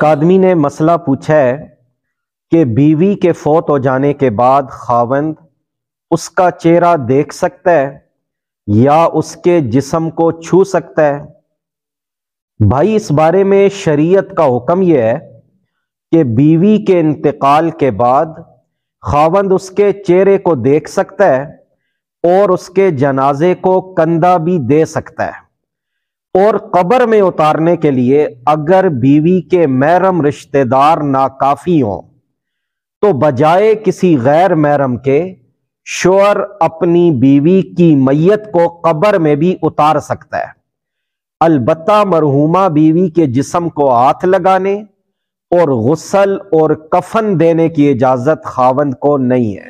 ایک آدمی نے مسئلہ پوچھا ہے کہ بیوی کے فوت ہو جانے کے بعد خاوند اس کا چہرہ دیکھ سکتا ہے یا اس کے جسم کو چھو سکتا ہے؟ بھائی، اس بارے میں شریعت کا حکم یہ ہے کہ بیوی کے انتقال کے بعد خاوند اس کے چہرے کو دیکھ سکتا ہے اور اس کے جنازے کو کندھا بھی دے سکتا ہے، اور قبر میں اتارنے کے لیے اگر بیوی کے محرم رشتہ دار ناکافی ہوں تو بجائے کسی غیر محرم کے شوہر اپنی بیوی کی میت کو قبر میں بھی اتار سکتا ہے، البتہ مرحومہ بیوی کے جسم کو ہاتھ لگانے اور غسل اور کفن دینے کی اجازت خاوند کو نہیں ہے۔